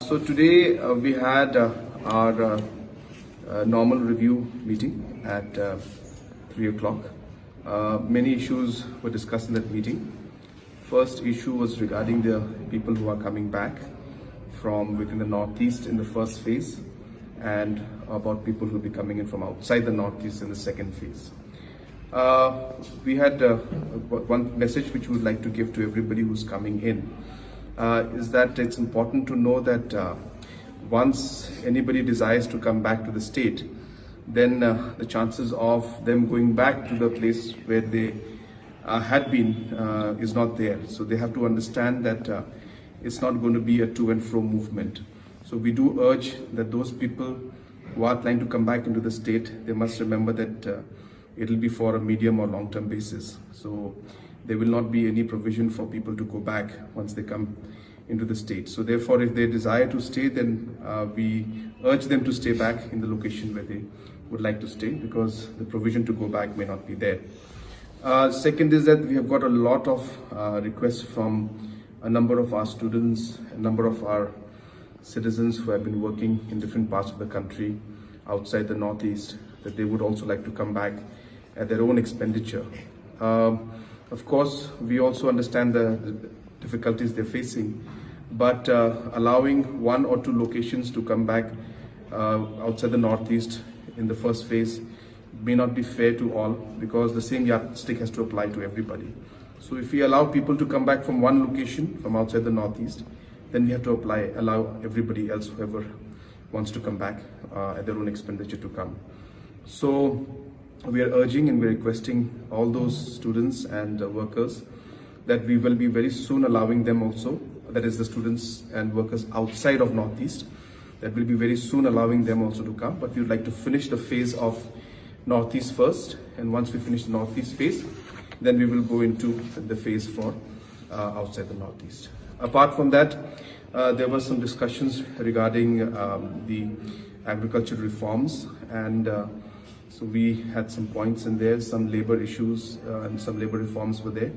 So today we had our normal review meeting at 3 o'clock. Many issues were discussed in that meeting. First issue was regarding the people who are coming back from within the Northeast in the first phase, and about people who will be coming in from outside the Northeast in the second phase. We had one message which we would like to give to everybody who's coming in, is that it's important to know that once anybody desires to come back to the state, then the chances of them going back to the place where they had been is not there. So they have to understand that it's not going to be a to and fro movement. So we do urge that those people who are planning to come back into the state, they must remember that it will be for a medium or long-term basis. So there will not be any provision for people to go back once they come into the state. So therefore, if they desire to stay, then we urge them to stay back in the location where they would like to stay, because the provision to go back may not be there. Second is that we have got a lot of requests from a number of our students, a number of our citizens who have been working in different parts of the country outside the Northeast, that they would also like to come back at their own expenditure. Of course, we also understand the difficulties they're facing, but allowing one or two locations to come back outside the Northeast in the first phase may not be fair to all, because the same yardstick has to apply to everybody. So if we allow people to come back from one location from outside the Northeast, then we have to allow everybody else, whoever wants to come back at their own expenditure, to come. So we are urging and we're requesting all those students and workers that we will be very soon allowing them also, that is the students and workers outside of Northeast, that will be very soon allowing them also to come. But we would like to finish the phase of Northeast first, and once we finish the Northeast phase, then we will go into the phase for outside the Northeast. Apart from that, there were some discussions regarding the agricultural reforms, and so we had some points in there, some labor issues and some labor reforms were there,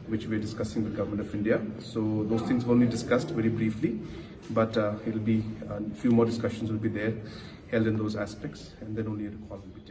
which we're discussing with the Government of India. So those things were only discussed very briefly, but it'll be a few more discussions will be there held in those aspects, and then only a call will be